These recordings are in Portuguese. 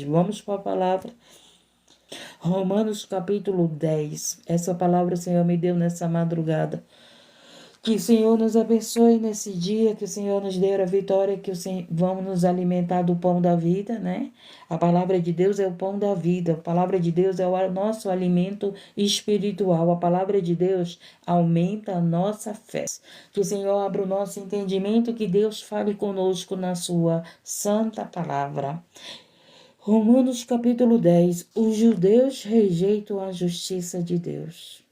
Vamos para a palavra. Romanos capítulo 10. Essa palavra o Senhor me deu nessa madrugada. Que o Senhor nos abençoe nesse dia, que o Senhor nos dê a vitória, que o Senhor, vamos nos alimentar do pão da vida, né? A palavra de Deus é o pão da vida, a palavra de Deus é o nosso alimento espiritual, a palavra de Deus aumenta a nossa fé. Que o Senhor abra o nosso entendimento, que Deus fale conosco na sua santa palavra. Romanos capítulo 10. Os judeus rejeitam a justiça de Deus.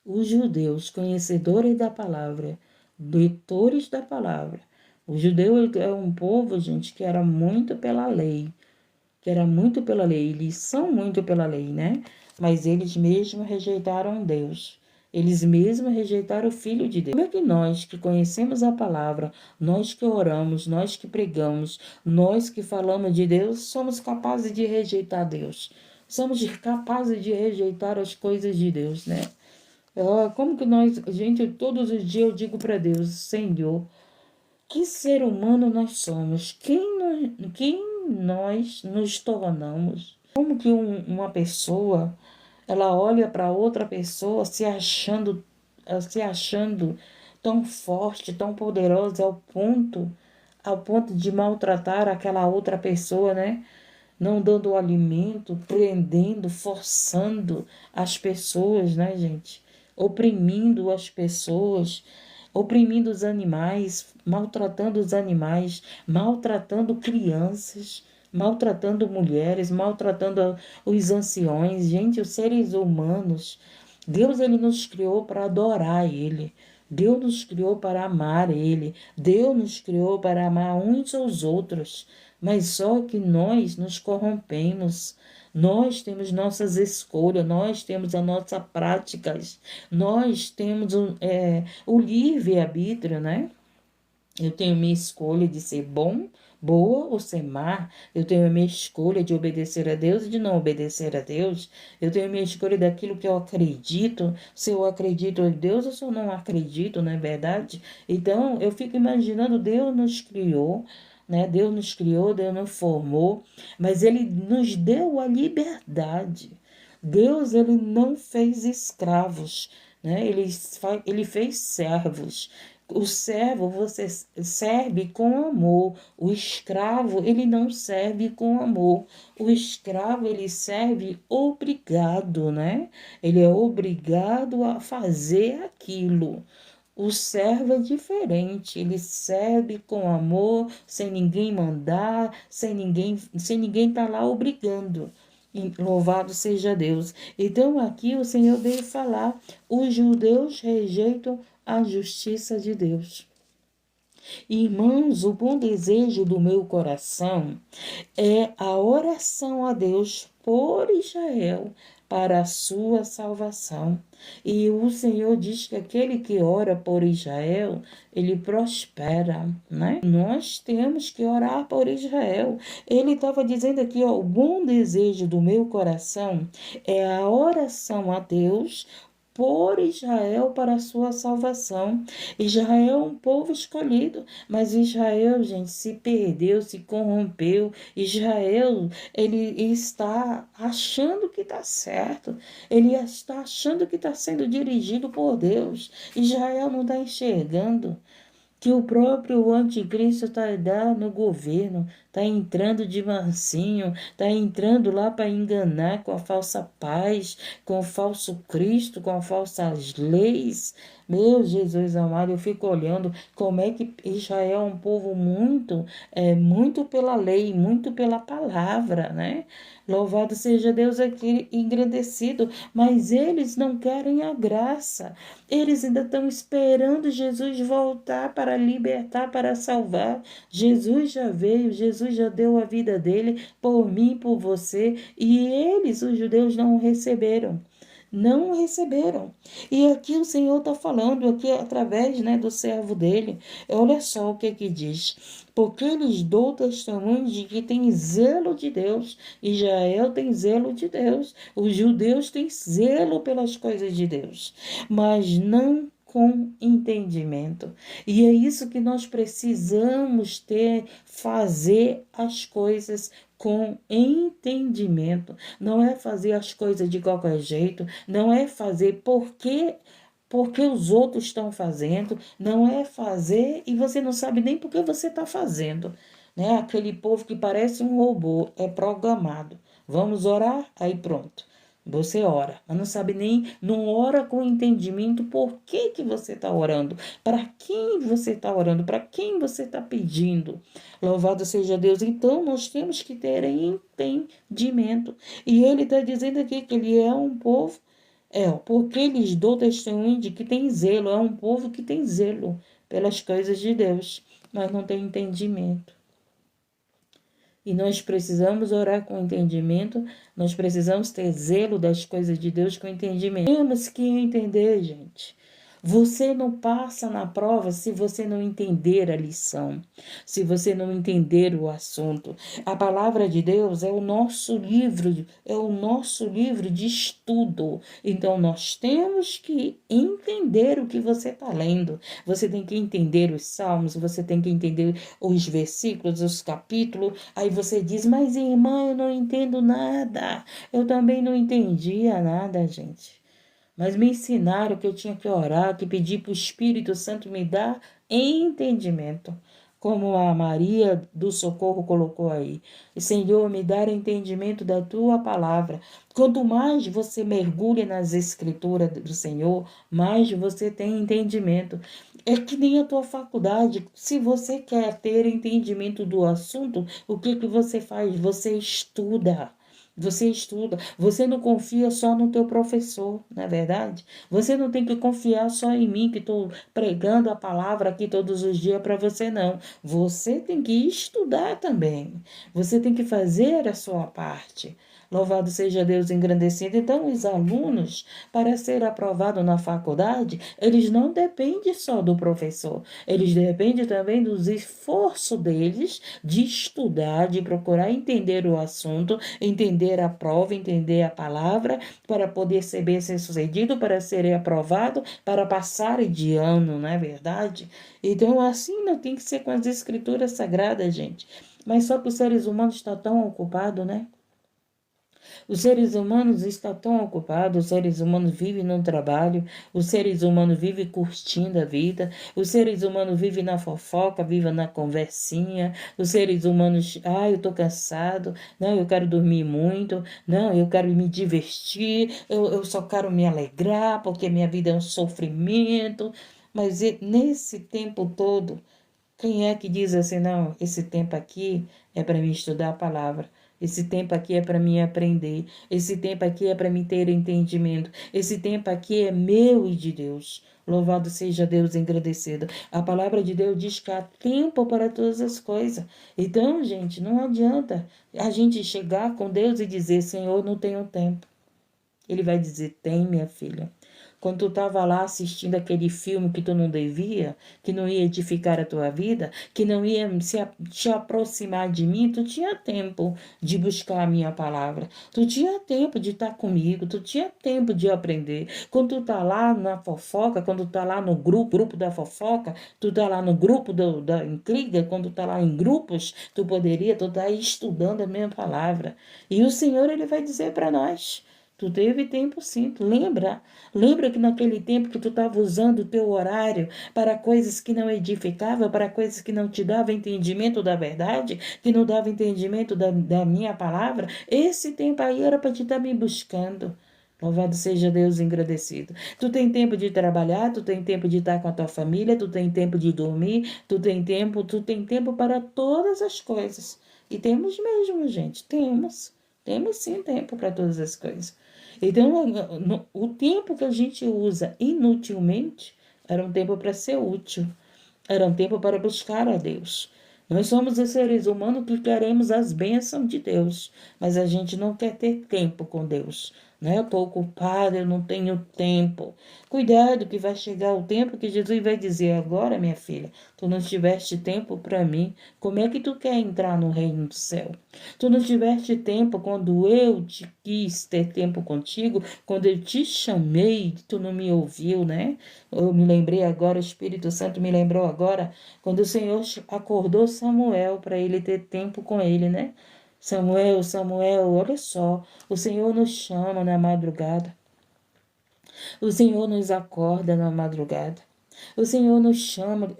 Os judeus, conhecedores da palavra, leitores da palavra. O judeu é um povo, gente, que era muito pela lei. Eles são muito pela lei, né? Mas eles mesmos rejeitaram Deus. Eles mesmos rejeitaram o Filho de Deus. Como é que nós que conhecemos a palavra, nós que oramos, nós que pregamos, nós que falamos de Deus, somos capazes de rejeitar Deus? Somos capazes de rejeitar as coisas de Deus, né? Como que nós, gente, todos os dias eu digo para Deus, Senhor, que ser humano nós somos? Quem nós nos tornamos? Como que uma pessoa, ela olha para outra pessoa se achando tão forte, tão poderosa ao ponto de maltratar aquela outra pessoa, né? Não dando alimento, prendendo, forçando as pessoas, né, gente? Oprimindo as pessoas, oprimindo os animais, maltratando crianças, maltratando mulheres, maltratando os anciões. Gente, os seres humanos, Deus ele nos criou para adorar Ele. Deus nos criou para amar Ele. Deus nos criou para amar uns aos outros. Mas só que nós nos corrompemos. Nós temos nossas escolhas, nós temos as nossas práticas, nós temos o livre-arbítrio, né? Eu tenho minha escolha de ser boa ou ser má. Eu tenho a minha escolha de obedecer a Deus e de não obedecer a Deus. Eu tenho a minha escolha daquilo que eu acredito. Se eu acredito em Deus ou se eu não acredito, não é verdade? Então, eu fico imaginando, Deus nos criou, né? Deus nos criou, Deus nos formou, mas Ele nos deu a liberdade. Deus, Ele não fez escravos, né? Ele fez servos. O servo você serve com amor. O escravo, ele não serve com amor. O escravo, ele serve obrigado, né? Ele é obrigado a fazer aquilo. O servo é diferente, ele serve com amor, sem ninguém mandar, sem ninguém tá lá obrigando. E louvado seja Deus. Então aqui o Senhor veio falar, os judeus rejeitam a justiça de Deus. Irmãos, o bom desejo do meu coração é a oração a Deus por Israel para a sua salvação. E o Senhor diz que aquele que ora por Israel, ele prospera, né? Nós temos que orar por Israel. Ele estava dizendo aqui, ó, o bom desejo do meu coração é a oração a Deus por Israel para a sua salvação. Israel é um povo escolhido, mas Israel, gente, se perdeu, se corrompeu. Israel, ele está achando que está certo, ele está achando que está sendo dirigido por Deus. Israel não está enxergando que o próprio anticristo está no governo, está entrando de mansinho, está entrando lá para enganar com a falsa paz, com o falso Cristo, com as falsas leis. Meu Jesus amado, eu fico olhando como é que Israel é um povo muito pela lei, muito pela palavra, né? Louvado seja Deus aqui, engrandecido, mas eles não querem a graça. Eles ainda estão esperando Jesus voltar para libertar, para salvar. Jesus já veio, Jesus já deu a vida dele por mim, por você, e eles, os judeus, não o receberam. Não o receberam. E aqui o Senhor está falando, aqui através, né, do servo dele. Olha só o que diz. Porque eles dão testemunho de que tem zelo de Deus. Israel tem zelo de Deus. Os judeus têm zelo pelas coisas de Deus. Mas não com entendimento. E é isso que nós precisamos ter, fazer as coisas com entendimento. Não é fazer as coisas de qualquer jeito, não é fazer porque os outros estão fazendo, não é fazer e você não sabe nem por que você está fazendo. Né? Aquele povo que parece um robô, é programado. Vamos orar? Aí pronto. Você ora, mas não sabe nem, não ora com entendimento por que você está orando, para quem você está orando, para quem você está pedindo. Louvado seja Deus. Então, nós temos que ter entendimento. E ele está dizendo aqui que ele é um povo, porque lhes dou testemunho de que tem zelo, é um povo que tem zelo pelas coisas de Deus, mas não tem entendimento. E nós precisamos orar com entendimento, nós precisamos ter zelo das coisas de Deus com entendimento. Temos que entender, gente. Você não passa na prova se você não entender a lição, se você não entender o assunto. A palavra de Deus é o nosso livro de estudo. Então nós temos que entender o que você está lendo. Você tem que entender os salmos, você tem que entender os versículos, os capítulos. Aí você diz, mas irmã, eu não entendo nada. Eu também não entendia nada, gente. Mas me ensinaram que eu tinha que orar, que pedir para o Espírito Santo me dar entendimento. Como a Maria do Socorro colocou aí. Senhor, me dar entendimento da tua palavra. Quanto mais você mergulha nas escrituras do Senhor, mais você tem entendimento. É que nem a tua faculdade. Se você quer ter entendimento do assunto, o que você faz? Você estuda. Você estuda, você não confia só no teu professor, não é verdade? Você não tem que confiar só em mim, que estou pregando a palavra aqui todos os dias para você, não. Você tem que estudar também. Você tem que fazer a sua parte. Louvado seja Deus engrandecido. Então, os alunos, para ser aprovado na faculdade, eles não dependem só do professor. Eles dependem também dos esforços deles de estudar, de procurar entender o assunto, entender a prova, entender a palavra, para poder ser bem-sucedido, para serem aprovado, para passar de ano, não é verdade? Então, assim não tem que ser com as escrituras sagradas, gente. Mas só que os seres humanos estão tão ocupados, né? Os seres humanos estão tão ocupados, os seres humanos vivem no trabalho, os seres humanos vivem curtindo a vida, os seres humanos vivem na fofoca, vivem na conversinha, os seres humanos, eu tô cansado, não, eu quero dormir muito, não, eu quero me divertir, eu só quero me alegrar, porque minha vida é um sofrimento. Mas nesse tempo todo, quem é que diz assim, não, esse tempo aqui é para mim estudar a palavra, esse tempo aqui é para mim aprender, esse tempo aqui é para mim ter entendimento, esse tempo aqui é meu e de Deus. Louvado seja Deus engrandecido. A palavra de Deus diz que há tempo para todas as coisas. Então, gente, não adianta a gente chegar com Deus e dizer, Senhor, não tenho tempo. Ele vai dizer, tem, minha filha. Quando tu estava lá assistindo aquele filme que tu não devia, que não ia edificar a tua vida, que não ia te aproximar de mim, tu tinha tempo de buscar a minha palavra. Tu tinha tempo de estar comigo, tu tinha tempo de aprender. Quando tu tá lá na fofoca, quando tu tá lá no grupo da fofoca, tu tá lá no grupo da intriga, quando tu tá lá em grupos, tu tá aí estudando a minha palavra. E o Senhor, ele vai dizer para nós, tu teve tempo sim, lembra que naquele tempo que tu estava usando o teu horário para coisas que não edificavam, para coisas que não te davam entendimento da verdade, que não davam entendimento da minha palavra, esse tempo aí era para te estar me buscando. Louvado seja Deus engrandecido. Tu tem tempo de trabalhar, tu tem tempo de estar com a tua família, tu tem tempo de dormir, tu tem tempo para todas as coisas. E temos mesmo, gente, temos. Temos sim tempo para todas as coisas. Então, o tempo que a gente usa inutilmente era um tempo para ser útil, era um tempo para buscar a Deus. Nós somos os seres humanos que queremos as bênçãos de Deus, mas a gente não quer ter tempo com Deus. Né? Eu estou ocupada, eu não tenho tempo. Cuidado que vai chegar o tempo que Jesus vai dizer, agora, minha filha, tu não tiveste tempo para mim, como é que tu quer entrar no reino do céu? Tu não tiveste tempo quando eu te quis ter tempo contigo, quando eu te chamei, tu não me ouviu, né? Eu me lembrei agora, o Espírito Santo me lembrou agora, quando o Senhor acordou Samuel para ele ter tempo com ele, né? Samuel, Samuel, olha só, o Senhor nos chama na madrugada. O Senhor nos acorda na madrugada. O Senhor nos chama.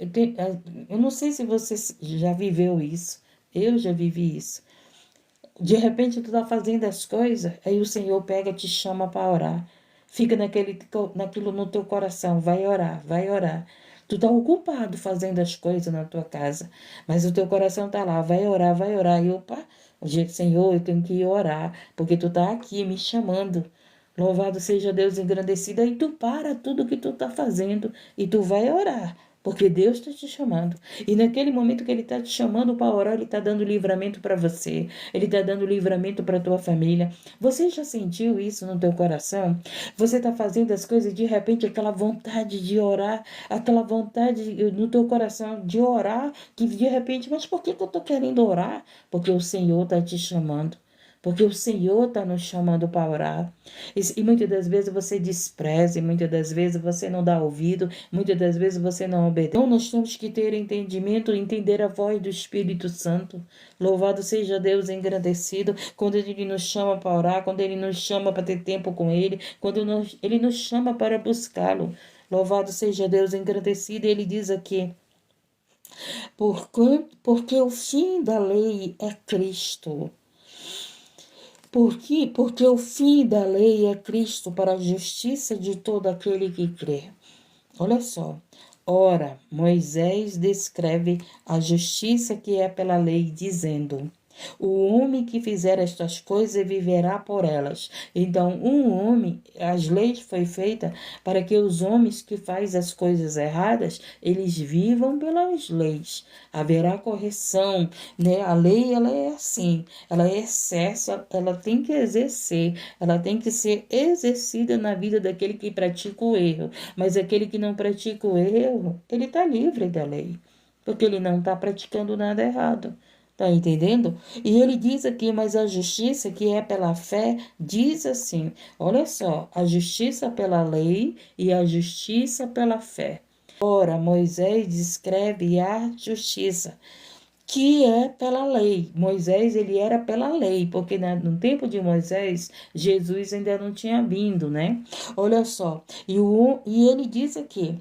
Eu não sei se você já viveu isso. Eu já vivi isso. De repente tu tá fazendo as coisas, aí o Senhor pega e te chama para orar. Fica naquilo no teu coração, vai orar, vai orar. Tu tá ocupado fazendo as coisas na tua casa, mas o teu coração tá lá, vai orar, vai orar. E opa, Senhor, eu tenho que ir orar, porque tu tá aqui me chamando. Louvado seja Deus engrandecido. Aí tu para tudo que tu tá fazendo e tu vai orar. Porque Deus está te chamando. E naquele momento que Ele está te chamando para orar, Ele está dando livramento para você. Ele está dando livramento para a tua família. Você já sentiu isso no teu coração? Você está fazendo as coisas e de repente aquela vontade de orar, aquela vontade no teu coração de orar, que de repente, mas por que eu estou querendo orar? Porque o Senhor está te chamando. Porque o Senhor está nos chamando para orar. E muitas das vezes você despreza, e muitas das vezes você não dá ouvido, muitas das vezes você não obedece. Então nós temos que ter entendimento, entender a voz do Espírito Santo. Louvado seja Deus engrandecido, quando Ele nos chama para orar, quando Ele nos chama para ter tempo com Ele, quando Ele nos chama para buscá-lo. Louvado seja Deus engrandecido. E Ele diz aqui, porque o fim da lei é Cristo. Por quê? Porque o fim da lei é Cristo para a justiça de todo aquele que crê. Olha só. Ora, Moisés descreve a justiça que é pela lei, dizendo: o homem que fizer estas coisas viverá por elas. Então, as leis foi feita para que os homens que fazem as coisas erradas, eles vivam pelas leis. Haverá correção, né? A lei, ela é assim, ela é excesso, ela tem que exercer, ela tem que ser exercida na vida daquele que pratica o erro. Mas aquele que não pratica o erro, ele está livre da lei, porque ele não está praticando nada errado. Tá entendendo? E ele diz aqui, mas a justiça que é pela fé, diz assim, olha só, a justiça pela lei e a justiça pela fé. Ora, Moisés descreve a justiça que é pela lei. Moisés, ele era pela lei, porque no tempo de Moisés, Jesus ainda não tinha vindo, né? Olha só, e ele diz aqui,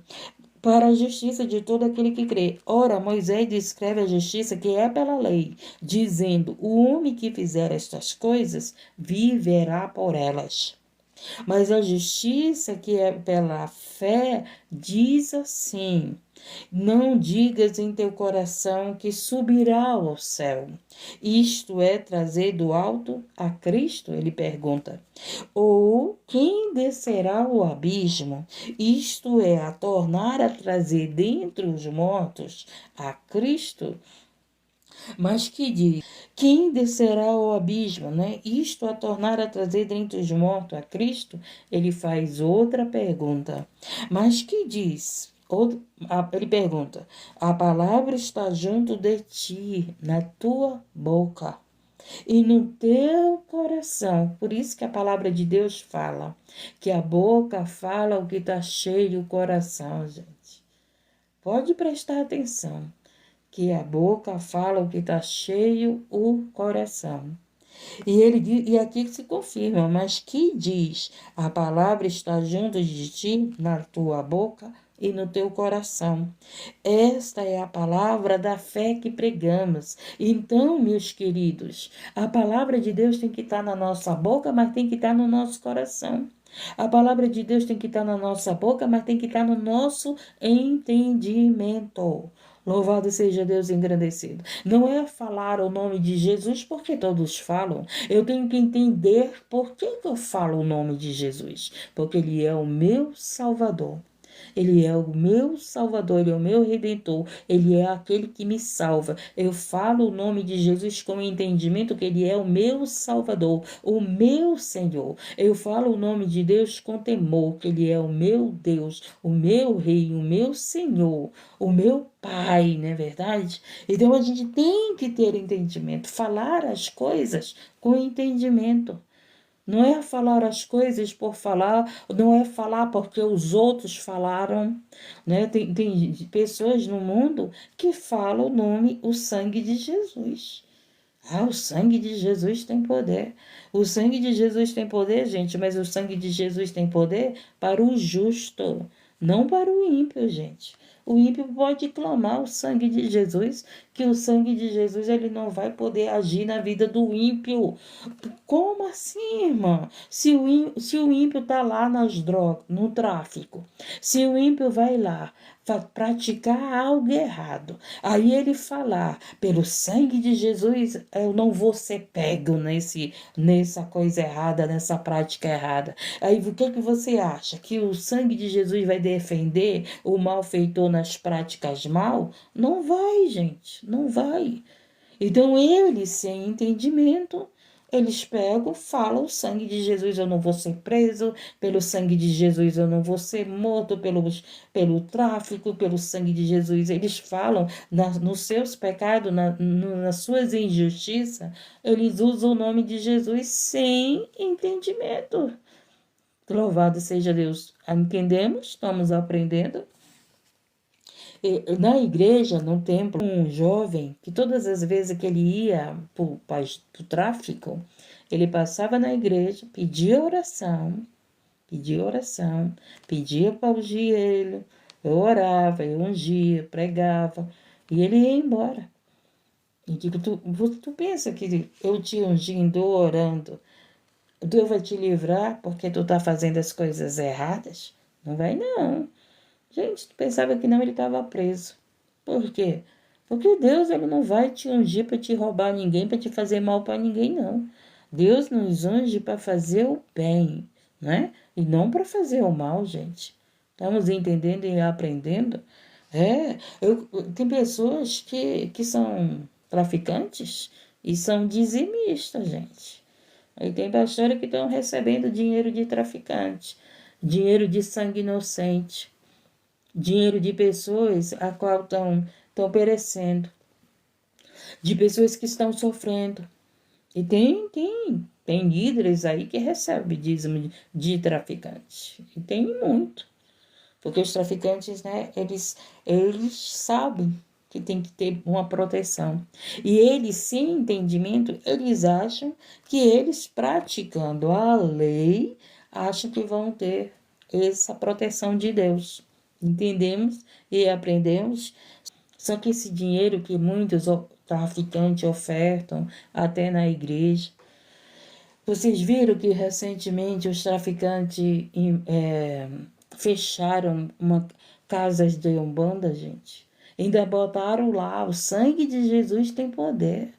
para a justiça de todo aquele que crê. Ora, Moisés descreve a justiça que é pela lei, dizendo: o homem que fizer estas coisas viverá por elas. Mas a justiça que é pela fé diz assim: não digas em teu coração que subirá ao céu. Isto é trazer do alto a Cristo? Ele pergunta. Ou quem descerá ao abismo? Isto é a tornar a trazer dentre os mortos a Cristo? Mas que diz, quem descerá ao abismo, né? Isto a tornar a trazer dentre os mortos a Cristo? Ele faz outra pergunta. Mas que diz? Ele pergunta, a palavra está junto de ti, na tua boca e no teu coração. Por isso que a palavra de Deus fala, que a boca fala o que está cheio o coração, gente. Pode prestar atenção, que a boca fala o que está cheio o coração. E aqui se confirma, mas que diz, a palavra está junto de ti, na tua boca e no teu coração. Esta é a palavra da fé que pregamos. Então, meus queridos, a palavra de Deus tem que estar na nossa boca, mas tem que estar no nosso coração. A palavra de Deus tem que estar na nossa boca, mas tem que estar no nosso entendimento. Louvado seja Deus engrandecido. Não é falar o nome de Jesus porque todos falam. Eu tenho que entender por que eu falo o nome de Jesus. Porque Ele é o meu Salvador. Ele é o meu Salvador, Ele é o meu Redentor, Ele é aquele que me salva. Eu falo o nome de Jesus com o entendimento que Ele é o meu Salvador, o meu Senhor. Eu falo o nome de Deus com temor, que Ele é o meu Deus, o meu Rei, o meu Senhor, o meu Pai, não é verdade? Então a gente tem que ter entendimento, falar as coisas com entendimento. Não é falar as coisas por falar, não é falar porque os outros falaram, né? Tem pessoas no mundo que falam o nome, o sangue de Jesus. Ah, o sangue de Jesus tem poder. O sangue de Jesus tem poder, gente, mas o sangue de Jesus tem poder para o justo, não para o ímpio, gente. O ímpio pode clamar o sangue de Jesus, que o sangue de Jesus ele não vai poder agir na vida do ímpio. Como assim, irmã? Se o ímpio está lá nas drogas, no tráfico, se o ímpio vai lá praticar algo errado, aí ele falar, pelo sangue de Jesus, eu não vou ser pego nessa coisa errada, nessa prática errada. Aí o que você acha? Que o sangue de Jesus vai defender o malfeitor nas práticas mal? Não vai, gente, não vai. Então, eles, sem entendimento, eles pegam, falam: o sangue de Jesus eu não vou ser preso, pelo sangue de Jesus eu não vou ser morto pelo tráfico, pelo sangue de Jesus. Eles falam nos seus pecados, nas suas injustiças, eles usam o nome de Jesus sem entendimento. Louvado seja Deus. Entendemos? Estamos aprendendo. Na igreja, no templo, um jovem que todas as vezes que ele ia para o tráfico, ele passava na igreja, pedia oração, pedia para ungir ele, eu orava, eu ungia, pregava, e ele ia embora. E digo, tu pensa que eu te ungindo, orando, Deus vai te livrar porque tu está fazendo as coisas erradas? Não vai não. Gente, tu pensava que não, ele estava preso. Por quê? Porque Deus ele não vai te ungir para te roubar ninguém, para te fazer mal para ninguém, não. Deus nos unge para fazer o bem, né? E não para fazer o mal, gente. Estamos entendendo e aprendendo? Tem pessoas que são traficantes e são dizimistas, gente. Aí tem pastores que estão recebendo dinheiro de traficante, dinheiro de sangue inocente, dinheiro de pessoas a qual estão perecendo, de pessoas que estão sofrendo. E tem líderes aí que recebem dízimo de traficantes. E tem muito. Porque os traficantes, né, eles sabem que tem que ter uma proteção. E eles, sem entendimento, eles acham que eles praticando a lei, acham que vão ter essa proteção de Deus. Entendemos e aprendemos. Só que esse dinheiro que muitos traficantes ofertam até na igreja. Vocês viram que recentemente os traficantes fecharam casas de Umbanda, gente? Ainda botaram lá, o sangue de Jesus tem poder.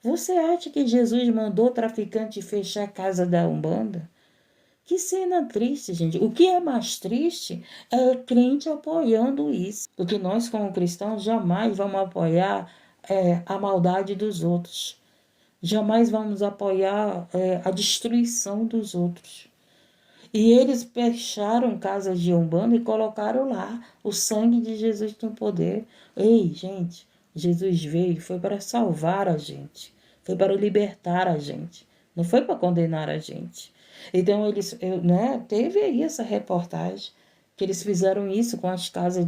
Você acha que Jesus mandou o traficante fechar a casa da Umbanda? Que cena triste, gente. O que é mais triste é crente apoiando isso. Porque nós, como cristãos, jamais vamos apoiar a maldade dos outros. Jamais vamos apoiar a destruição dos outros. E eles fecharam casas de Umbanda e colocaram lá. O sangue de Jesus tem poder. Ei, gente, Jesus veio, foi para salvar a gente. Foi para libertar a gente. Não foi para condenar a gente. Então, teve aí essa reportagem que eles fizeram isso com as casas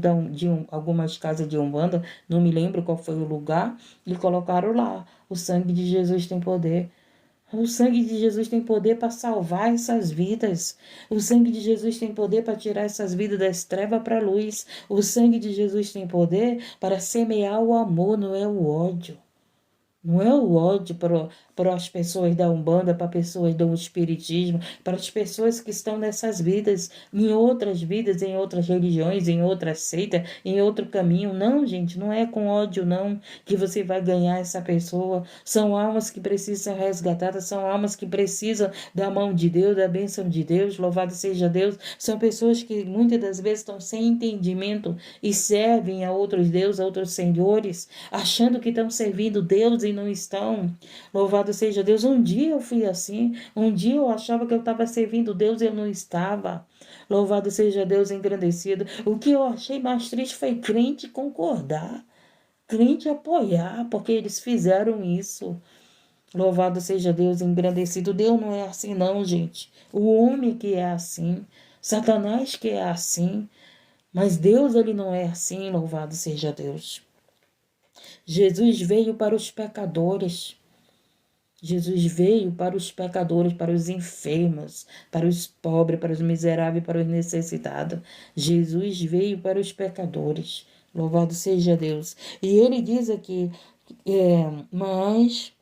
algumas casas de Umbanda, não me lembro qual foi o lugar, e colocaram lá, o sangue de Jesus tem poder. O sangue de Jesus tem poder para salvar essas vidas. O sangue de Jesus tem poder para tirar essas vidas das trevas para a luz. O sangue de Jesus tem poder para semear o amor, não é o ódio. Não é o ódio para as pessoas da Umbanda, para pessoas do Espiritismo, para as pessoas que estão nessas vidas, em outras vidas, em outras religiões, em outras seitas, em outro caminho. Não, gente, não é com ódio, não, que você vai ganhar essa pessoa. São almas que precisam ser resgatadas, são almas que precisam da mão de Deus, da bênção de Deus, louvado seja Deus. São pessoas que muitas das vezes estão sem entendimento e servem a outros deuses, a outros senhores, achando que estão servindo Deus e não estão. Louvado seja Deus. Um dia eu fui assim. Um dia eu achava que eu estava servindo Deus e eu não estava. Louvado seja Deus engrandecido. O que eu achei mais triste foi crente concordar. Crente apoiar, porque eles fizeram isso. Louvado seja Deus engrandecido. Deus não é assim não, gente. O homem que é assim. Satanás que é assim. Mas Deus, ele não é assim. Louvado seja Deus. Jesus veio para os pecadores. Jesus veio para os pecadores, para os enfermos, para os pobres, para os miseráveis, para os necessitados. Jesus veio para os pecadores. Louvado seja Deus. E ele diz aqui, mas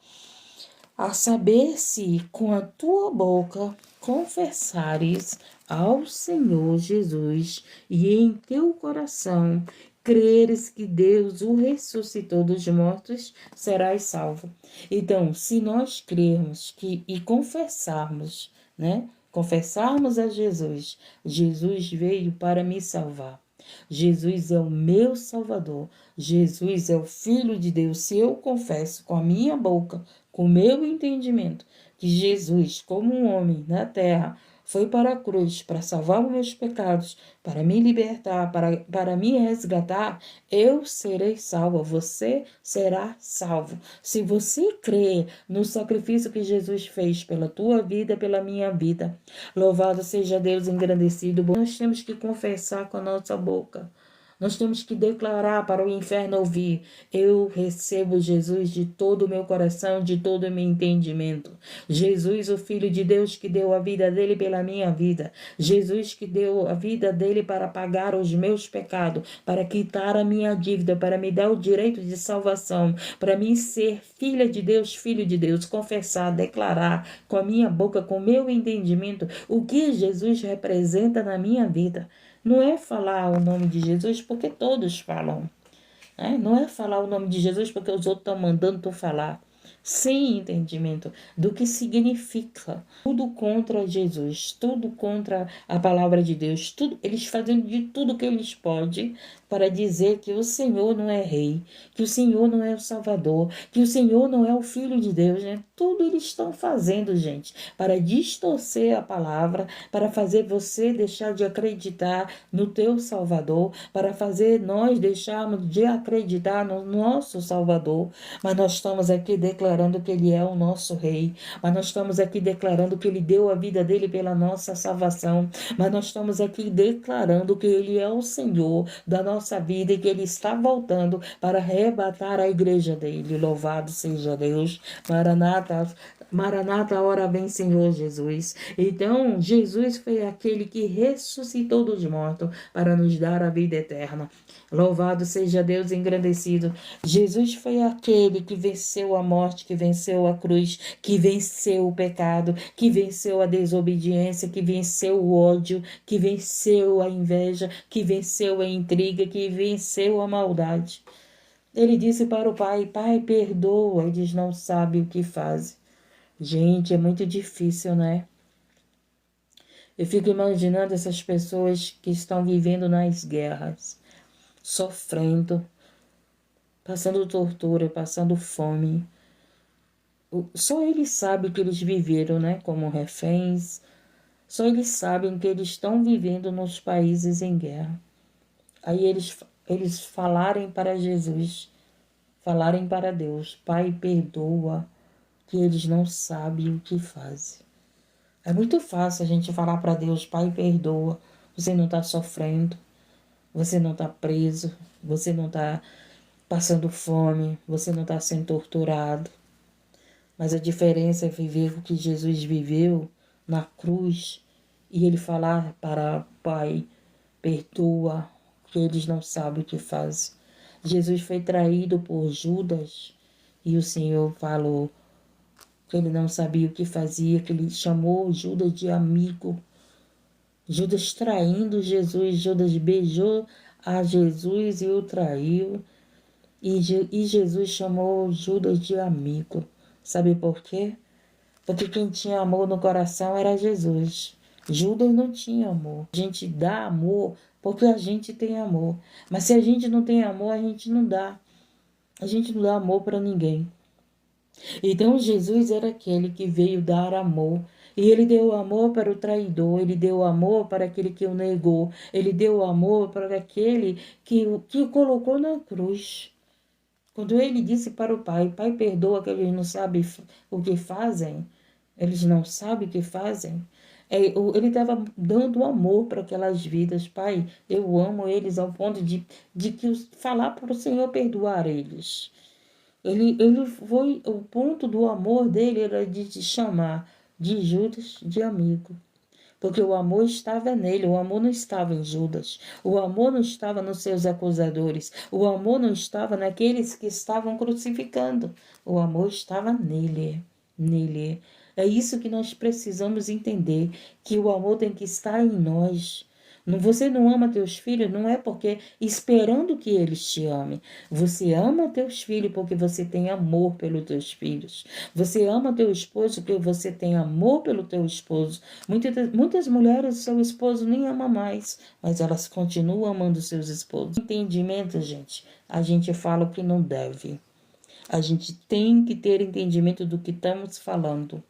a saber se com a tua boca confessares ao Senhor Jesus e em teu coração creres que Deus o ressuscitou dos mortos, serás salvo. Então, se nós crermos e confessarmos, né? Confessarmos a Jesus, Jesus veio para me salvar. Jesus é o meu Salvador. Jesus é o Filho de Deus. Se eu confesso com a minha boca, com o meu entendimento, que Jesus, como um homem na terra, foi para a cruz para salvar os meus pecados, para me libertar, para me resgatar, eu serei salva, você será salvo. Se você crer no sacrifício que Jesus fez pela tua vida, pela minha vida, louvado seja Deus, engrandecido. Nós temos que confessar com a nossa boca. Nós temos que declarar para o inferno ouvir: eu recebo Jesus de todo o meu coração, de todo o meu entendimento. Jesus, o Filho de Deus, que deu a vida dele pela minha vida. Jesus, que deu a vida dele para pagar os meus pecados, para quitar a minha dívida, para me dar o direito de salvação, para mim ser filha de Deus, filho de Deus. Confessar, declarar com a minha boca, com o meu entendimento, o que Jesus representa na minha vida. Não é falar o nome de Jesus porque todos falam. Né? Não é falar o nome de Jesus porque os outros estão mandando tu falar. Sem entendimento do que significa. Tudo contra Jesus, tudo contra a palavra de Deus. Tudo, eles fazendo de tudo que eles podem para dizer que o Senhor não é rei, que o Senhor não é o Salvador, que o Senhor não é o Filho de Deus, né? Tudo eles estão fazendo, gente, para distorcer a palavra, para fazer você deixar de acreditar no teu Salvador, para fazer nós deixarmos de acreditar no nosso Salvador. Mas nós estamos aqui declarando que Ele é o nosso Rei, mas nós estamos aqui declarando que Ele deu a vida dele pela nossa salvação, mas nós estamos aqui declarando que Ele é o Senhor da nossa vida e que Ele está voltando para arrebatar a igreja dele. Louvado seja Deus. Maranata, Maranata, ora vem, Senhor Jesus. Então, Jesus foi aquele que ressuscitou dos mortos para nos dar a vida eterna. Louvado seja Deus, engrandecido. Jesus foi aquele que venceu a morte, que venceu a cruz, que venceu o pecado, que venceu a desobediência, que venceu o ódio, que venceu a inveja, que venceu a intriga, que venceu a maldade. Ele disse para o Pai: Pai, perdoa, eles não sabem o que fazem. Gente, é muito difícil, né? Eu fico imaginando essas pessoas que estão vivendo nas guerras, sofrendo, passando tortura, passando fome. Só eles sabem o que eles viveram, né? Como reféns. Só eles sabem que eles estão vivendo nos países em guerra. Aí eles falarem para Jesus, falarem para Deus: Pai, perdoa, que eles não sabem o que fazem. É muito fácil a gente falar para Deus: Pai, perdoa, você não está sofrendo, você não está preso, você não está passando fome, você não está sendo torturado. Mas a diferença é viver o que Jesus viveu na cruz e ele falar para o Pai: perdoa, que eles não sabem o que fazem. Jesus foi traído por Judas e o Senhor falou que ele não sabia o que fazia, que ele chamou Judas de amigo. Judas traindo Jesus, Judas beijou a Jesus e o traiu. E Jesus chamou Judas de amigo. Sabe por quê? Porque quem tinha amor no coração era Jesus. Judas não tinha amor. A gente dá amor porque a gente tem amor. Mas se a gente não tem amor, a gente não dá. A gente não dá amor para ninguém. Então Jesus era aquele que veio dar amor. E ele deu amor para o traidor, ele deu amor para aquele que o negou, ele deu amor para aquele que o colocou na cruz. Quando ele disse para o Pai: Pai, perdoa, que eles não sabem o que fazem, eles não sabem o que fazem. Ele estava dando amor para aquelas vidas. Pai, eu amo eles ao ponto de falar para o Senhor perdoar eles. Ele foi, o ponto do amor dele era de te chamar de Judas de amigo. Porque o amor estava nele, o amor não estava em Judas, o amor não estava nos seus acusadores, o amor não estava naqueles que estavam crucificando, o amor estava nele. É isso que nós precisamos entender, que o amor tem que estar em nós. Você não ama teus filhos, não é porque esperando que eles te amem. Você ama teus filhos porque você tem amor pelos teus filhos. Você ama teu esposo porque você tem amor pelo teu esposo. Muitas mulheres, seu esposo nem ama mais, mas elas continuam amando seus esposos. Entendimento, gente, a gente fala o que não deve. A gente tem que ter entendimento do que estamos falando.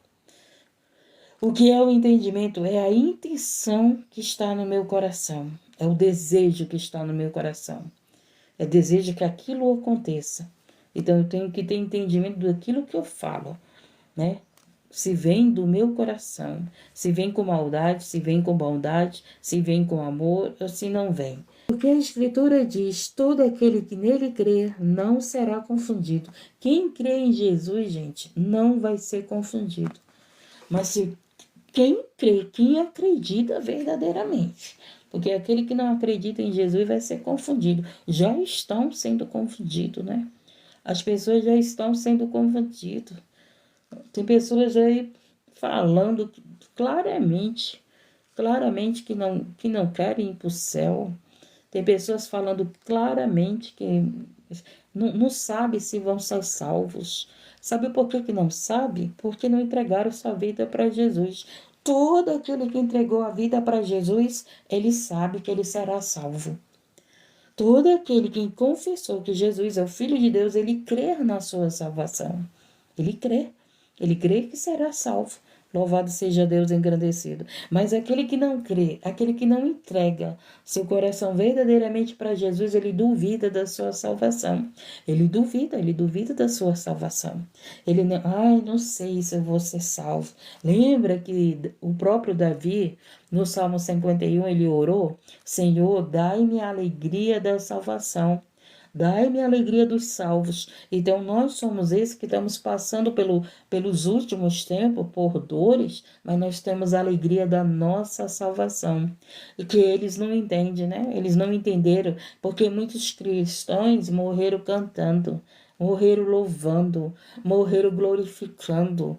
O que é o entendimento? É a intenção que está no meu coração. É o desejo que está no meu coração. É desejo que aquilo aconteça. Então eu tenho que ter entendimento daquilo que eu falo, né? Se vem do meu coração, se vem com maldade, se vem com bondade, se vem com amor ou se não vem. Porque a Escritura diz, todo aquele que nele crer não será confundido. Quem crê em Jesus, gente, não vai ser confundido. Mas se quem crê, quem acredita verdadeiramente. Porque aquele que não acredita em Jesus vai ser confundido. Já estão sendo confundidos, né? As pessoas já estão sendo confundidas. Tem pessoas aí falando claramente que não querem ir para o céu. Tem pessoas falando claramente que não sabe se vão ser salvos. Sabe por que não sabe? Porque não entregaram sua vida para Jesus. Todo aquele que entregou a vida para Jesus, ele sabe que ele será salvo. Todo aquele que confessou que Jesus é o Filho de Deus, ele crê na sua salvação. Ele crê. Ele crê que será salvo. Louvado seja Deus engrandecido. Mas aquele que não crê, aquele que não entrega seu coração verdadeiramente para Jesus, ele duvida da sua salvação. Ele duvida da sua salvação. Ele não, não sei se eu vou ser salvo. Lembra que o próprio Davi, no Salmo 51, ele orou: Senhor, dai-me a alegria da salvação. Dai-me a alegria dos salvos. Então, nós somos esses que estamos passando pelos últimos tempos, por dores, mas nós temos a alegria da nossa salvação. E que eles não entendem, né? Eles não entenderam, porque muitos cristãos morreram cantando, morreram louvando, morreram glorificando.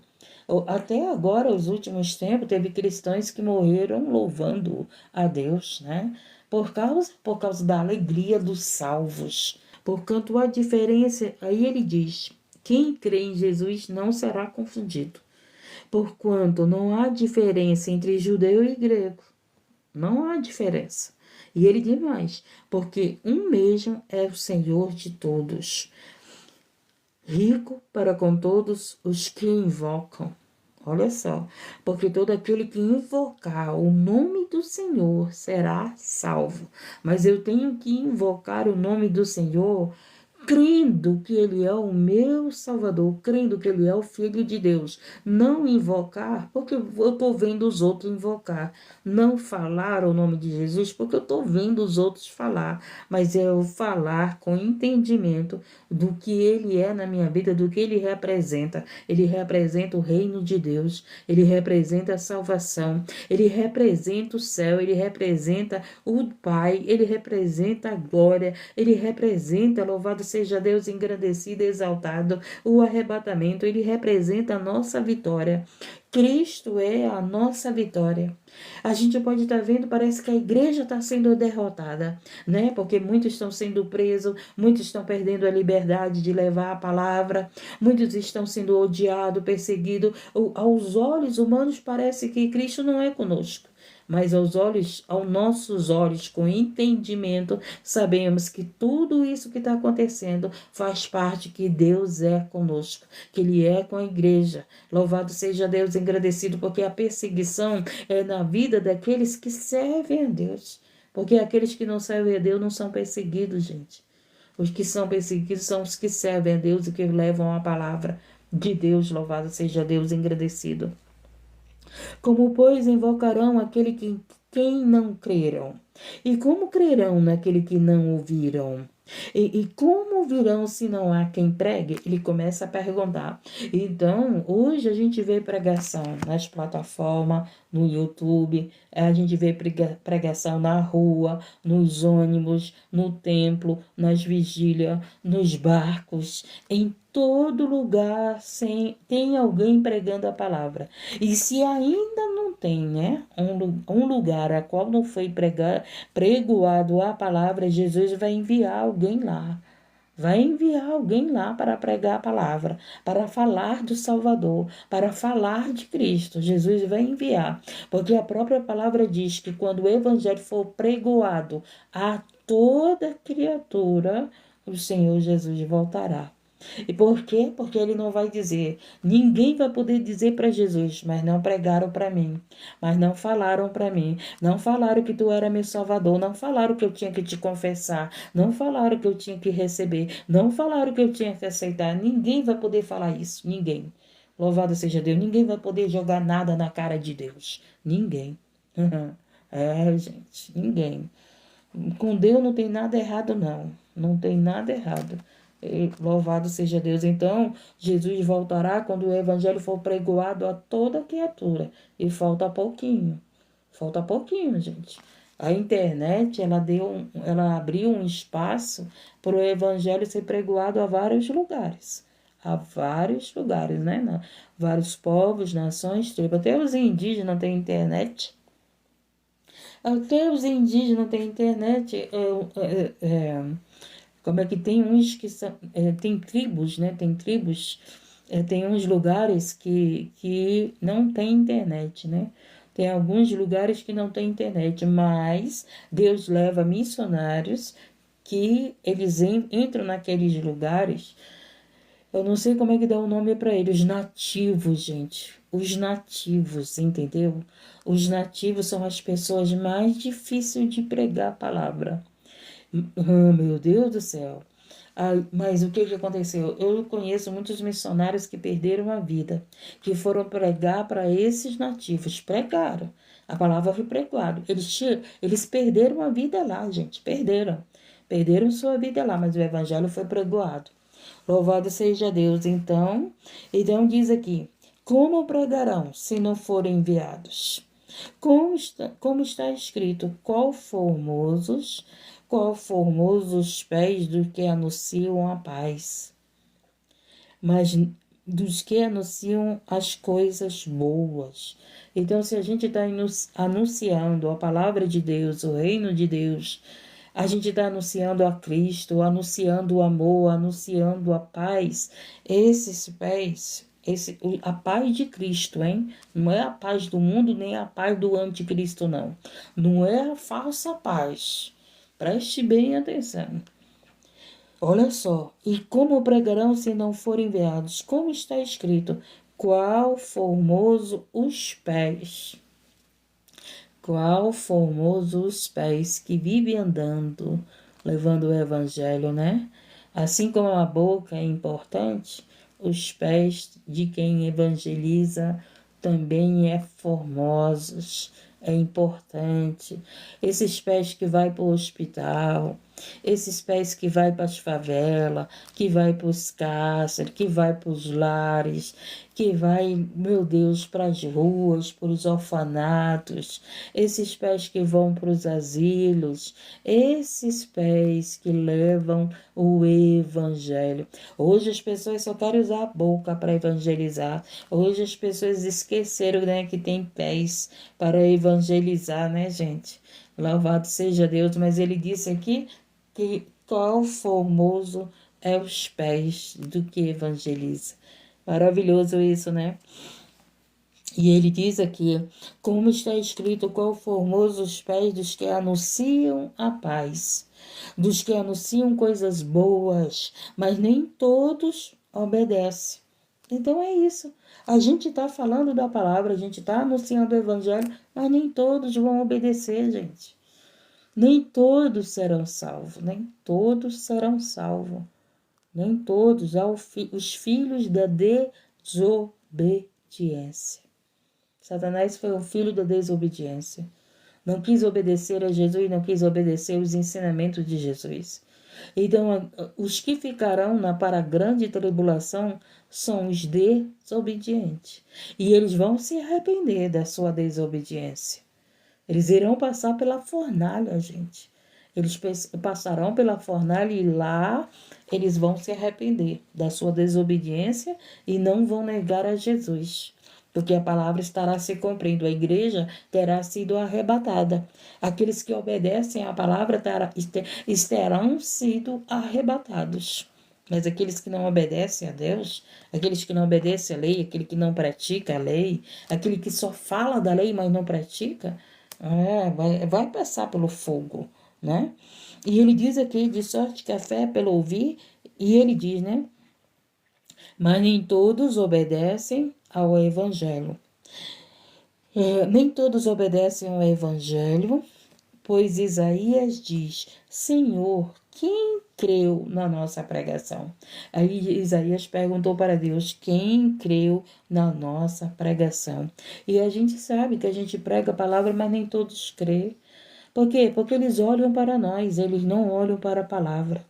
Até agora, os últimos tempos, teve cristãos que morreram louvando a Deus, né? Por causa da alegria dos salvos. Porquanto a diferença, aí ele diz, quem crê em Jesus não será confundido. Porquanto não há diferença entre judeu e grego. Não há diferença. E ele diz mais, porque um mesmo é o Senhor de todos, rico para com todos os que invocam. Olha só, porque todo aquele que invocar o nome do Senhor será salvo. Mas eu tenho que invocar o nome do Senhor crendo que Ele é o meu Salvador, crendo que Ele é o Filho de Deus. Não invocar, porque eu estou vendo os outros invocar. Não falar o nome de Jesus, porque eu estou vendo os outros falar. Mas é eu falar com entendimento do que Ele é na minha vida, do que Ele representa. Ele representa o reino de Deus, Ele representa a salvação, Ele representa o céu, Ele representa o Pai, Ele representa a glória, Ele representa, louvado seja Deus, engrandecido e exaltado, o arrebatamento. Ele representa a nossa vitória. Cristo é a nossa vitória. A gente pode estar vendo, parece que a igreja está sendo derrotada, né? Porque muitos estão sendo presos, muitos estão perdendo a liberdade de levar a palavra, muitos estão sendo odiados, perseguidos. Aos olhos humanos parece que Cristo não é conosco. Mas aos nossos olhos, com entendimento, sabemos que tudo isso que está acontecendo faz parte que Deus é conosco, que Ele é com a igreja. Louvado seja Deus, engrandecido, porque a perseguição é na vida daqueles que servem a Deus. Porque aqueles que não servem a Deus não são perseguidos, gente. Os que são perseguidos são os que servem a Deus e que levam a palavra de Deus. Louvado seja Deus, engrandecido. Como, pois, invocarão aquele que quem não creram? E como crerão naquele que não ouviram? E como virão se não há quem pregue? Ele começa a perguntar. Então, hoje a gente vê pregação nas plataformas, no YouTube, a gente vê pregação na rua, nos ônibus, no templo, nas vigílias, nos barcos, em todo lugar tem alguém pregando a palavra. E se ainda não tem, né, um lugar a qual não foi pregoado a palavra, Jesus vai enviar alguém lá. Vai enviar alguém lá para pregar a palavra, para falar do Salvador, para falar de Cristo. Jesus vai enviar, porque a própria palavra diz que quando o evangelho for pregoado a toda criatura, o Senhor Jesus voltará. E por quê? Porque ele não vai dizer, ninguém vai poder dizer para Jesus, mas não pregaram para mim, mas não falaram para mim, não falaram que tu era meu Salvador, não falaram que eu tinha que te confessar, não falaram que eu tinha que receber, não falaram que eu tinha que aceitar. Ninguém vai poder falar isso, ninguém. Louvado seja Deus, ninguém vai poder jogar nada na cara de Deus, ninguém. É, gente, ninguém. Com Deus não tem nada errado, não. Não tem nada errado. Louvado seja Deus. Então, Jesus voltará quando o evangelho for pregoado a toda criatura. E falta pouquinho. Falta pouquinho, gente. A internet, ela abriu um espaço para o evangelho ser pregoado a vários lugares. A vários lugares, né? Vários povos, nações, tribos. Até os indígenas têm internet. Até os indígenas têm internet. Como é que tem uns que são. Tem tribos, né? Tem tribos. Tem uns lugares que não tem internet, né? Tem alguns lugares que não tem internet, mas Deus leva missionários que eles entram naqueles lugares. Eu não sei como é que dá o nome para eles, os nativos, gente. Os nativos, entendeu? Os nativos são as pessoas mais difíceis de pregar a palavra. Meu Deus do céu. Mas o que aconteceu? Eu conheço muitos missionários que perderam a vida, que foram pregar para esses nativos. Pregaram. A palavra foi pregada. Eles perderam a vida lá, gente. Perderam. Perderam sua vida lá, mas o evangelho foi pregoado. Louvado seja Deus. Então diz aqui: como pregarão se não forem enviados? Como está escrito: qual formosos pés dos que anunciam a paz, mas dos que anunciam as coisas boas. Então, se a gente está anunciando a palavra de Deus, o reino de Deus, a gente está anunciando a Cristo, anunciando o amor, anunciando a paz. Esses pés, a paz de Cristo, hein? Não é a paz do mundo, nem a paz do anticristo, não. Não é a falsa paz. Preste bem atenção. Olha só, e como pregarão se não forem enviados? Como está escrito, qual formoso os pés. Qual formoso os pés que vivem andando, levando o evangelho, né? Assim como a boca é importante, os pés de quem evangeliza também é formosos, é importante. Esses pés que vai para o hospital, esses pés que vai para as favelas, que vai para os cárceres, que vai para os lares, que vai, meu Deus, para as ruas, para os orfanatos, esses pés que vão para os asilos, esses pés que levam o evangelho. Hoje as pessoas só querem usar a boca para evangelizar. Hoje as pessoas esqueceram, né, que tem pés para evangelizar, né, gente? Louvado seja Deus, mas ele disse aqui que qual formoso é os pés do que evangeliza. Maravilhoso isso, né? E ele diz aqui, como está escrito, qual formoso os pés dos que anunciam a paz, dos que anunciam coisas boas, mas nem todos obedecem. Então é isso. A gente está falando da palavra, a gente está anunciando o evangelho, mas nem todos vão obedecer, gente. Nem todos serão salvos, nem todos serão salvos. Nem todos, os filhos da desobediência. Satanás foi o filho da desobediência. Não quis obedecer a Jesus, não quis obedecer os ensinamentos de Jesus. Então, os que ficarão para a grande tribulação são os desobedientes. E eles vão se arrepender da sua desobediência. Eles irão passar pela fornalha, gente. Eles passarão pela fornalha e lá eles vão se arrepender da sua desobediência e não vão negar a Jesus. Porque a palavra estará se cumprindo, a igreja terá sido arrebatada. Aqueles que obedecem à palavra terão sido arrebatados. Mas aqueles que não obedecem a Deus, aqueles que não obedecem à lei, aquele que não pratica a lei, aquele que só fala da lei, mas não pratica, vai passar pelo fogo, né? E ele diz aqui, de sorte que a fé é pelo ouvir, e ele diz, né? Mas nem todos obedecem ao evangelho. Nem todos obedecem ao evangelho, pois Isaías diz, Senhor, quem creu na nossa pregação? Aí Isaías perguntou para Deus, quem creu na nossa pregação? E a gente sabe que a gente prega a palavra, mas nem todos crê. Por quê? Porque eles olham para nós, eles não olham para a palavra.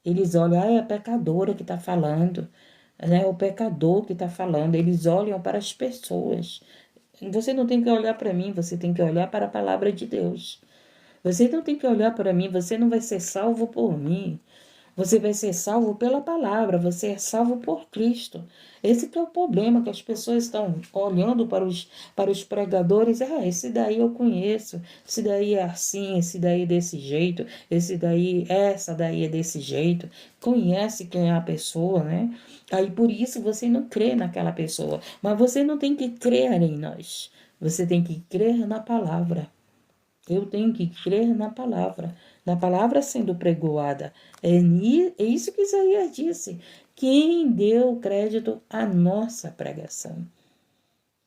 Eles olham, é a pecadora que está falando, é o pecador que está falando. Eles olham para as pessoas. Você não tem que olhar para mim, você tem que olhar para a palavra de Deus. Você não tem que olhar para mim, você não vai ser salvo por mim. Você vai ser salvo pela palavra, você é salvo por Cristo. Esse que é o problema, que as pessoas estão olhando para os pregadores. Esse daí eu conheço, esse daí é assim, esse daí é desse jeito, essa daí é desse jeito. Conhece quem é a pessoa, né? Aí por isso você não crê naquela pessoa. Mas você não tem que crer em nós. Você tem que crer na palavra. Eu tenho que crer na palavra sendo pregoada. É isso que Isaías disse. Quem deu crédito à nossa pregação?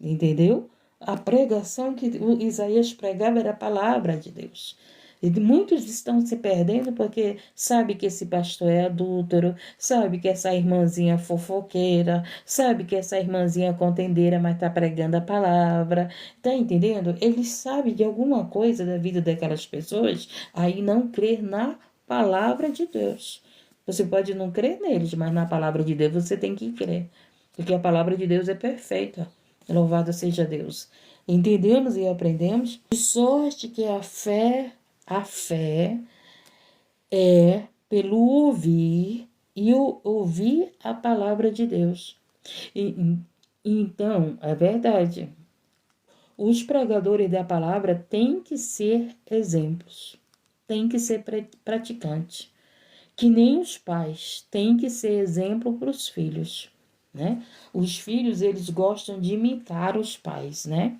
Entendeu? A pregação que Isaías pregava era a palavra de Deus. E muitos estão se perdendo porque sabe que esse pastor é adúltero, sabe que essa irmãzinha é fofoqueira, sabe que essa irmãzinha é contendeira, mas está pregando a palavra. Tá entendendo? Eles sabem de alguma coisa da vida daquelas pessoas, aí não crer na palavra de Deus. Você pode não crer neles, mas na palavra de Deus você tem que crer. Porque a palavra de Deus é perfeita. Louvado seja Deus. Entendemos e aprendemos, de sorte que a fé é pelo ouvir e ouvir a palavra de Deus. Então, é verdade. Os pregadores da palavra têm que ser exemplos, têm que ser praticantes. Que nem os pais têm que ser exemplo para os filhos, né? Os filhos, eles gostam de imitar os pais, né?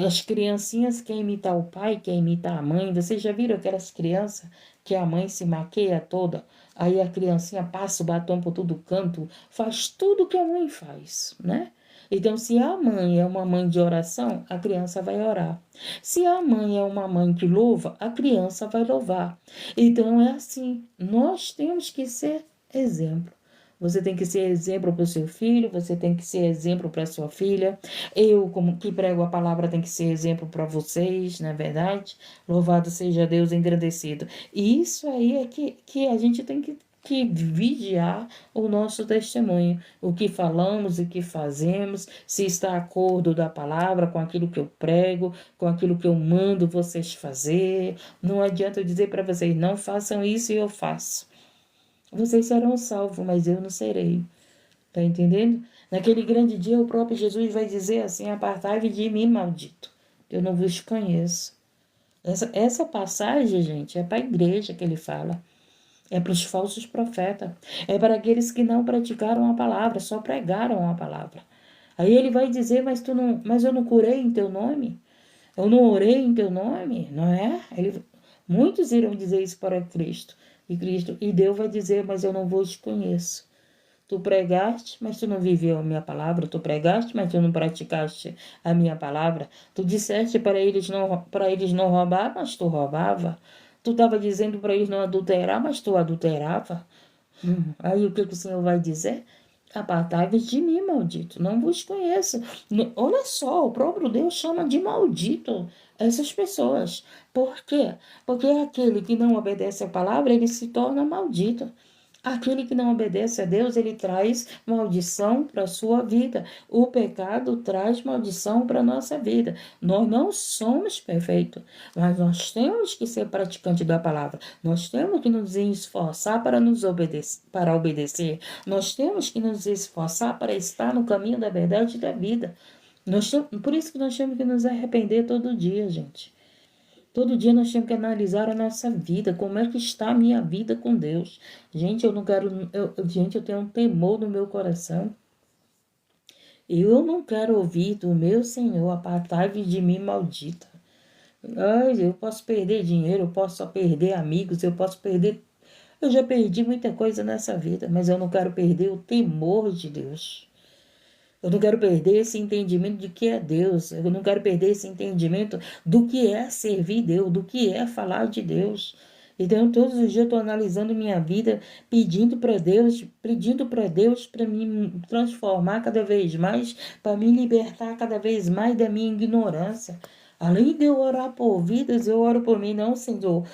As criancinhas querem imitar o pai, querem imitar a mãe. Vocês já viram aquelas crianças que a mãe se maqueia toda? Aí a criancinha passa o batom por todo canto, faz tudo que a mãe faz, né? Então, se a mãe é uma mãe de oração, a criança vai orar. Se a mãe é uma mãe que louva, a criança vai louvar. Então, é assim. Nós temos que ser exemplo. Você tem que ser exemplo para o seu filho, você tem que ser exemplo para a sua filha. Eu, como que prego a palavra, tem que ser exemplo para vocês, não é verdade? Louvado seja Deus engrandecido. E isso aí é que a gente tem que vigiar o nosso testemunho, o que falamos e o que fazemos, se está a acordo da palavra com aquilo que eu prego, com aquilo que eu mando vocês fazer. Não adianta eu dizer para vocês, não façam isso e eu faço. Vocês serão salvos, mas eu não serei. Tá entendendo? Naquele grande dia, o próprio Jesus vai dizer assim, apartai-vos de mim, maldito. Eu não vos conheço. Essa passagem, gente, é para a igreja que ele fala. É para os falsos profetas. É para aqueles que não praticaram a palavra, só pregaram a palavra. Aí ele vai dizer, mas eu não curei em teu nome? Eu não orei em teu nome? Não é? Muitos irão dizer isso para Cristo. E Deus vai dizer, mas eu não vos conheço. Tu pregaste, mas tu não viveu a minha palavra. Tu pregaste, mas tu não praticaste a minha palavra. Tu disseste para eles não roubar, mas tu roubava. Tu estava dizendo para eles não adulterar, mas tu adulterava. Aí o que o Senhor vai dizer? Apartai-vos de mim, maldito, não vos conheço. Olha só, o próprio Deus chama de maldito essas pessoas. Por quê? Porque aquele que não obedece à palavra, ele se torna maldito. Aquele que não obedece a Deus, ele traz maldição para a sua vida. O pecado traz maldição para a nossa vida. Nós não somos perfeitos, mas nós temos que ser praticantes da palavra. Nós temos que nos esforçar para obedecer. Nós temos que nos esforçar para estar no caminho da verdade e da vida. Por isso que nós temos que nos arrepender todo dia, gente. Todo dia nós temos que analisar a nossa vida, como é que está a minha vida com Deus. Gente, eu não quero, gente, eu tenho um temor no meu coração. Eu não quero ouvir do meu Senhor, apartai-vos de mim, maldita. Ai, eu posso perder dinheiro, eu posso perder amigos, eu posso perder. Eu já perdi muita coisa nessa vida, mas eu não quero perder o temor de Deus. Eu não quero perder esse entendimento de que é Deus. Eu não quero perder esse entendimento do que é servir Deus, do que é falar de Deus. Então, todos os dias eu estou analisando minha vida, pedindo para Deus para me transformar cada vez mais, para me libertar cada vez mais da minha ignorância. Além de eu orar por vidas, eu oro por mim, não, Senhor.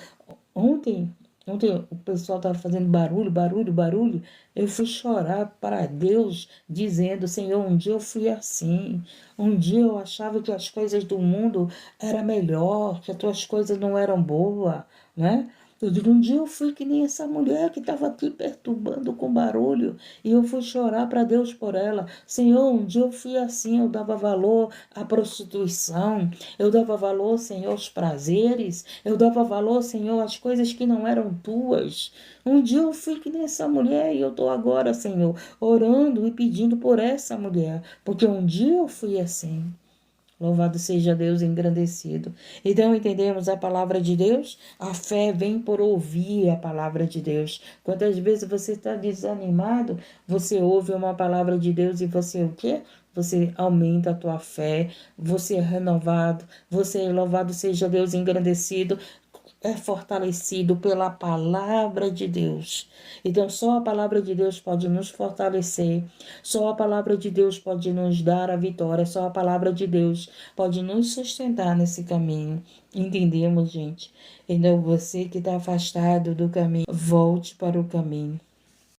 Ontem, ontem o pessoal estava fazendo barulho, barulho, barulho. Eu fui chorar para Deus, dizendo: Senhor, um dia eu fui assim. Um dia eu achava que as coisas do mundo eram melhor, que as tuas coisas não eram boas, né? Eu digo, um dia eu fui que nem essa mulher que estava aqui perturbando com barulho e eu fui chorar para Deus por ela. Senhor, um dia eu fui assim, eu dava valor à prostituição, eu dava valor, Senhor, aos prazeres, eu dava valor, Senhor, às coisas que não eram tuas. Um dia eu fui que nem essa mulher e eu estou agora, Senhor, orando e pedindo por essa mulher, porque um dia eu fui assim. Louvado seja Deus engrandecido. Então entendemos a palavra de Deus? A fé vem por ouvir a palavra de Deus. Quantas vezes você está desanimado, você ouve uma palavra de Deus e você o quê? Você aumenta a tua fé, você é renovado, você, louvado seja Deus engrandecido, é fortalecido pela palavra de Deus. Então, só a palavra de Deus pode nos fortalecer, só a palavra de Deus pode nos dar a vitória, só a palavra de Deus pode nos sustentar nesse caminho. Entendemos, gente? Então, você que está afastado do caminho, volte para o caminho.